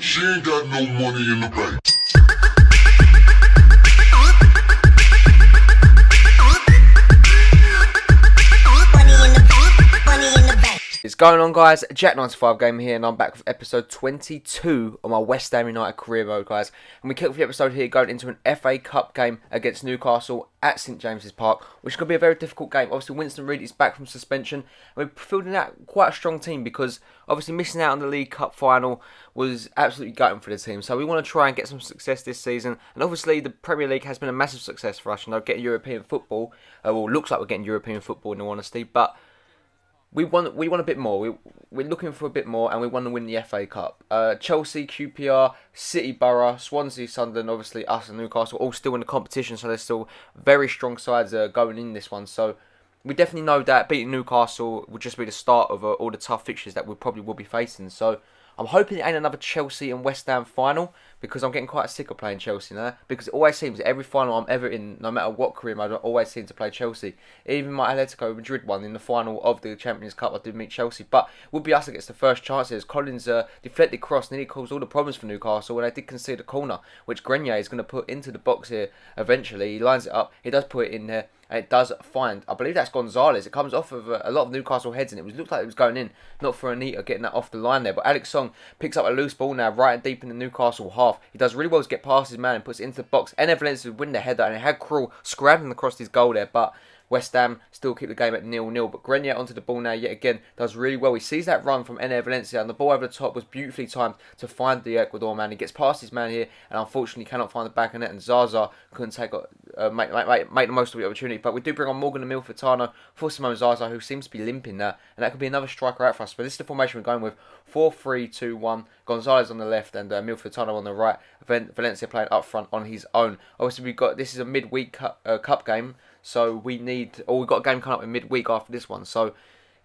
She ain't got no money in the bank. What's going on, guys? Jack95 Gamer here, and I'm back with episode 22 of my West Ham United career mode, guys. And we kick off the episode here going into an FA Cup game against Newcastle at St James's Park, which is going to be a very difficult game. Obviously, Winston Reid is back from suspension, and we're fielding out quite a strong team because obviously missing out on the League Cup final was absolutely gutting for the team. So we want to try and get some success this season, and obviously the Premier League has been a massive success for us. You know, getting European football. Well, looks like we're getting European football in all honesty, but we want a bit more. We're looking for a bit more, and we want to win the FA Cup. Chelsea, QPR, City, Borough, Swansea, Sunderland, obviously us and Newcastle all still in the competition, so there's still very strong sides going in this one. So we definitely know that beating Newcastle will just be the start of all the tough fixtures that we probably will be facing. So I'm hoping it ain't another Chelsea and West Ham final, because I'm getting quite sick of playing Chelsea now. Because it always seems that every final I'm ever in, no matter what career mode, I always seem to play Chelsea. Even my Atletico Madrid one in the final of the Champions Cup, I did meet Chelsea. But it would be us against the first chances. Collins' deflected cross nearly caused all the problems for Newcastle, and they did concede a corner, which Grenier is going to put into the box here eventually. He lines it up, he does put it in there, and it does find, I believe that's Gonzalez. It comes off of a lot of Newcastle heads, and it looked like it was going in, not for Anita getting that off the line there. But Alex Song picks up a loose ball now, right and deep in the Newcastle half. He does really well to get past his man and puts it into the box. Enner Valencia would win the header, and it had Krul scrambling across his goal there, but West Ham still keep the game at 0-0. But Grenier onto the ball now yet again, does really well. He sees that run from Enner Valencia, and the ball over the top was beautifully timed to find the Ecuador man. He gets past his man here, and unfortunately cannot find the back of net, and Zaza couldn't make the most of the opportunity. But we do bring on Morgan and Milfitano for Simone Zaza, who seems to be limping now, and that could be another striker out for us. But this is the formation we're going with: 4-3-2-1. Gonzalez on the left and Milfitano on the right. Valencia playing up front on his own. Obviously, this is a midweek cup game. So we've got a game coming up in midweek after this one. So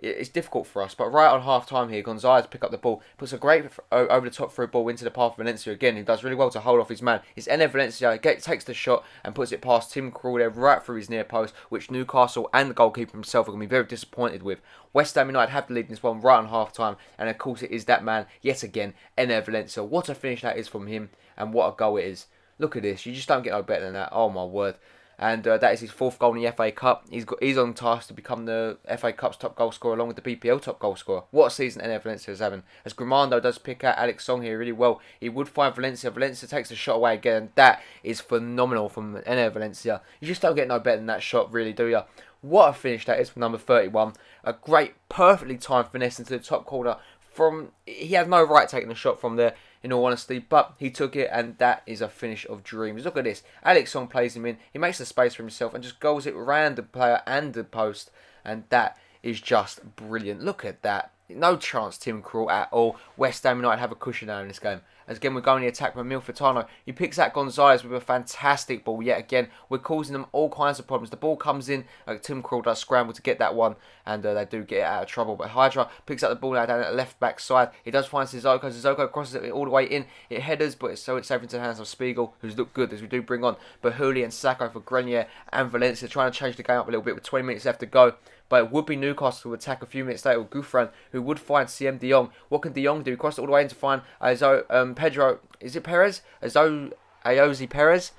it's difficult for us. But right on half time here, Gonzalez pick up the ball, puts a great over the top through ball into the path of Valencia again. He does really well to hold off his man. It's Enner Valencia takes the shot and puts it past Tim Krul there right through his near post, which Newcastle and the goalkeeper himself are going to be very disappointed with. West Ham United have the lead in this one right on half time, and of course it is that man yet again, Enner Valencia. What a finish that is from him, and what a goal it is. Look at this. You just don't get no better than that. Oh my word. And that is his fourth goal in the FA Cup. He's on task to become the FA Cup's top goal scorer along with the BPL top goal scorer. What a season Enner Valencia is having. As Grimando does pick out Alex Song here really well. He would find Valencia. Valencia takes the shot away again. And that is phenomenal from Enner Valencia. You just don't get no better than that shot, really, do you? What a finish that is from number 31. A great, perfectly timed finesse into the top corner. He had no right taking the shot from there, in all honesty, but he took it, and that is a finish of dreams. Look at this. Alex Song plays him in. He makes the space for himself and just goes it round the player and the post, and that is just brilliant. Look at that. No chance, Tim Krul, at all. West Ham United have a cushion now in this game. As again, we're going the attack with Milfitano. He picks out Gonzalez with a fantastic ball. Yet again, we're causing them all kinds of problems. The ball comes in. Tim Krul does scramble to get that one, and they do get it out of trouble. But Hydra picks up the ball now down at the left back side. He does find Sissoko. Sissoko crosses it all the way in. It headers, but it's safe into the hands of Spiegel, who's looked good as we do bring on Bahuli and Sacco for Grenier and Valencia, trying to change the game up a little bit with 20 minutes left to go. But it would be Newcastle who attack a few minutes later with Gouffran, who would find CM De Jong. What can De Jong do? He crosses it all the way in to find Pedro. Is it Perez? Ayoze Perez.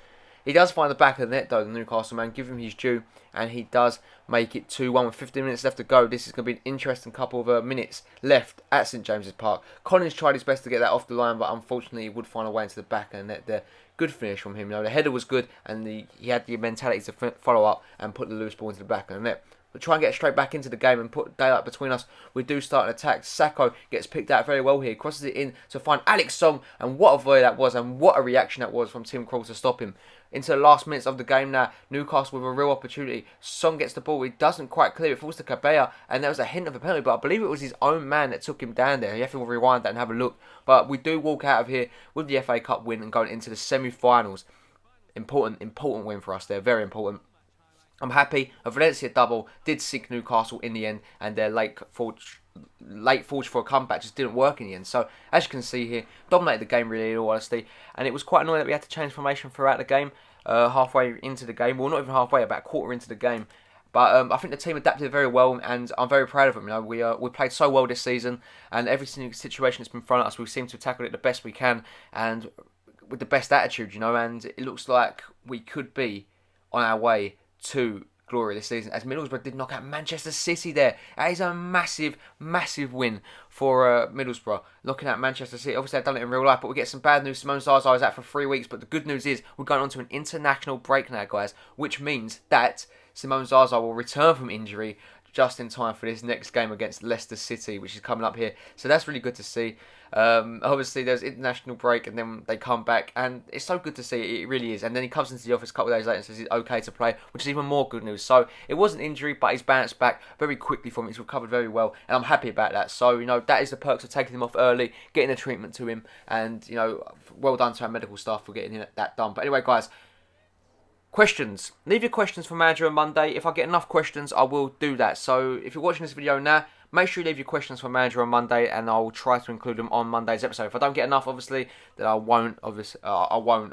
He does find the back of the net though, the Newcastle man. Give him his due, and he does make it 2-1 with 15 minutes left to go. This is going to be an interesting couple of minutes left at St James's Park. Collins tried his best to get that off the line, but unfortunately he would find a way into the back of the net there. Good finish from him. You know, the header was good, and he had the mentality to follow up and put the loose ball into the back of the net. But try and get straight back into the game and put daylight between us. We do start an attack. Sacco gets picked out very well here. Crosses it in to find Alex Song. And what a volley that was. And what a reaction that was from Tim Krul to stop him. Into the last minutes of the game now. Newcastle with a real opportunity. Song gets the ball. He doesn't quite clear. It falls to Cabella. And there was a hint of a penalty. But I believe it was his own man that took him down there. You have to rewind that and have a look. But we do walk out of here with the FA Cup win and going into the semi-finals. Important win for us there. Very important. I'm happy. A Valencia double did sink Newcastle in the end, and their late forge for a comeback just didn't work in the end. So, as you can see here, dominated the game really, in all honesty, and it was quite annoying that we had to change formation throughout the game, halfway into the game. Well, not even halfway, about a quarter into the game. But I think the team adapted very well, and I'm very proud of them. You know, we played so well this season, and every single situation that's been thrown at us, we seem to have tackled it the best we can, and with the best attitude, you know. And it looks like we could be on our way to glory this season, as Middlesbrough did knock out Manchester City there. That is a massive, massive win for Middlesbrough, knocking out Manchester City. Obviously, I've done it in real life, but we get some bad news. Simone Zaza is out for 3 weeks, but the good news is we're going on to an international break now, guys, which means that Simone Zaza will return from injury just in time for this next game against Leicester City, which is coming up here. So that's really good to see. Obviously, there's international break, and then they come back, and it's so good to see. It really is. And then he comes into the office a couple of days later and says he's okay to play, which is even more good news. So it was an injury, but he's bounced back very quickly from it. He's recovered very well, and I'm happy about that. So, you know, that is the perks of taking him off early, getting the treatment to him, and, you know, well done to our medical staff for getting that done. But anyway, guys, questions. Leave your questions for Manager on Monday. If I get enough questions, I will do that. So if you're watching this video now, make sure you leave your questions for Manager on Monday, and I'll try to include them on Monday's episode. If I don't get enough, obviously, then I won't. Obviously, I won't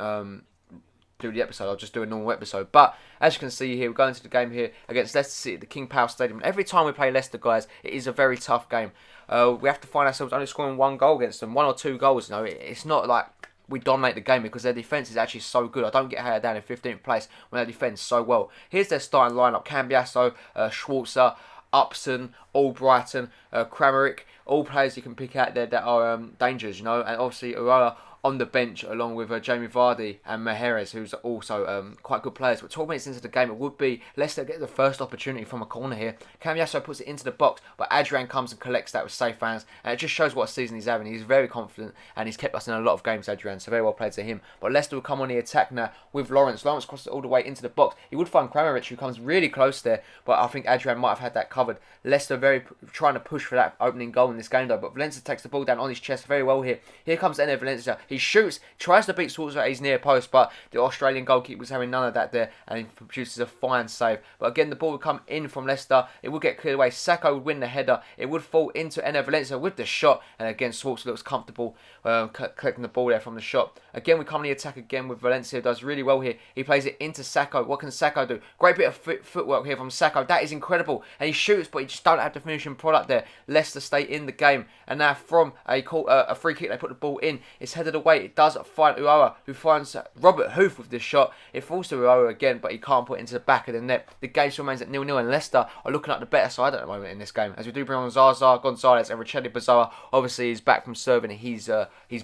do the episode. I'll just do a normal episode. But as you can see here, we're going into the game here against Leicester City at the King Power Stadium. And every time we play Leicester, guys, it is a very tough game. We have to find ourselves only scoring 1 goal against them, 1 or 2 goals. You know, it's not like we dominate the game, because their defence is actually so good. I don't get how they're down in 15th place when they defend so well. Here's their starting lineup: Cambiasso, Schwarzer, Upson, Albrighton, Kramaric, all players you can pick out there that are dangers, you know. And obviously Urawa on the bench, along with Jamie Vardy and Mahrez, who's also quite good players. But 12 minutes into the game, it would be Leicester get the first opportunity from a corner here. Cambiasso puts it into the box, but Adrian comes and collects that with safe hands, and it just shows what season he's having. He's very confident, and he's kept us in a lot of games, Adrian, so very well played to him. But Leicester will come on the attack now with Lawrence. Lawrence crosses it all the way into the box. He would find Kramaric, who comes really close there, but I think Adrian might have had that covered. Leicester very trying to push for that opening goal in this game, though, but Valencia takes the ball down on his chest very well here. Here comes Enner Valencia. He shoots, tries to beat Schwarzer at his near post, but the Australian goalkeeper was having none of that there, and he produces a fine save. But again, the ball would come in from Leicester. It would get cleared away. Sacco would win the header. It would fall into Enner Valencia with the shot, and again, Schwarzer looks comfortable collecting the ball there from the shot. Again, we come on the attack again with Valencia. Does really well here. He plays it into Sacco. What can Sacco do? Great bit of footwork here from Sacco. That is incredible. And he shoots, but he just don't have the finishing product there. Leicester stay in the game, and now from a free kick, they put the ball in. It's headed away. It does find Urawa, who finds Robert Hoof with this shot. It falls to Urawa again, but he can't put it into the back of the net. The game still remains at 0-0, and Leicester are looking like the better side at the moment in this game, as we do bring on Zaza, Gonzalez, and Richelli Bazoa. Obviously, he's back from serving his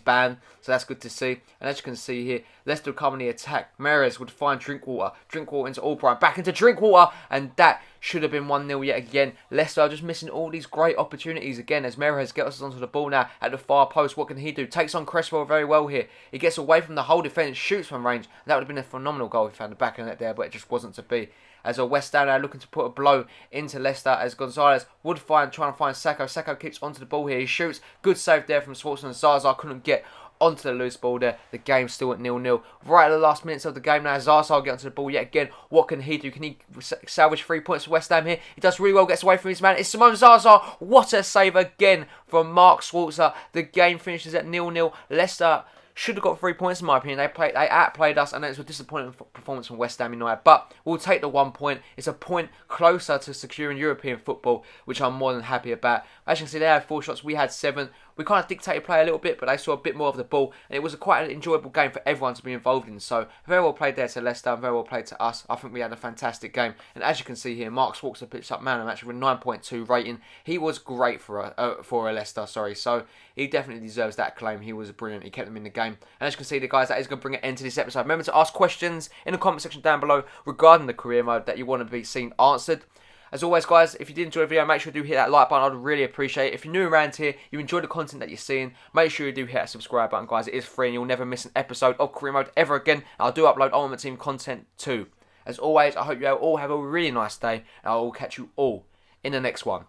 ban, so that's good to see. And as you can see here, Leicester will come on the attack. Mahrez would find Drinkwater. Drinkwater into Albright. Back into Drinkwater, and that should have been 1-0 yet again. Leicester are just missing all these great opportunities again, as Mahrez gets us onto the ball now at the far post. What can he do? Takes on Cresswell very well here. He gets away from the whole defence, shoots from range. That would have been a phenomenal goal if he found the back of the net there, but it just wasn't to be. As a West Ham now looking to put a blow into Leicester, as Gonzalez would trying to find Sacco. Sacco keeps onto the ball here. He shoots. Good save there from Schwarzer, and Zaza couldn't get onto the loose ball there. The game's still at 0-0. Right at the last minutes of the game now, Zaza will get onto the ball yet again. What can he do? Can he salvage 3 points for West Ham here? He does really well, gets away from his man. It's Simone Zaza. What a save again from Mark Schwarzer. The game finishes at 0-0. Leicester should have got 3 points in my opinion. They outplayed us, and it's a disappointing performance from West Ham United. But we'll take the 1 point. It's a point closer to securing European football, which I'm more than happy about. As you can see, they had 4 shots. We had 7. We kind of dictated play a little bit, but they saw a bit more of the ball, and it was quite an enjoyable game for everyone to be involved in. So very well played there to Leicester, and very well played to us. I think we had a fantastic game, and as you can see here, Mark Schwarzer pitched up man of the match with a 9.2 rating. He was great for a Leicester, so he definitely deserves that claim. He was brilliant. He kept them in the game, and as you can see, the guys, that is going to bring an end to this episode. Remember to ask questions in the comment section down below regarding the career mode that you want to be seen answered. As always, guys, if you did enjoy the video, make sure you do hit that like button. I'd really appreciate it. If you're new around here, you enjoy the content that you're seeing, make sure you do hit that subscribe button, guys. It is free, and you'll never miss an episode of Career Mode ever again. I do upload Ultimate Team content too. As always, I hope you all have a really nice day, and I will catch you all in the next one.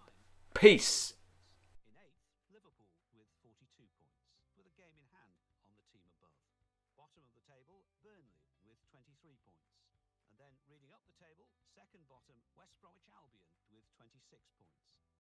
Peace. Then reading up the table, second bottom, West Bromwich Albion with 26 points.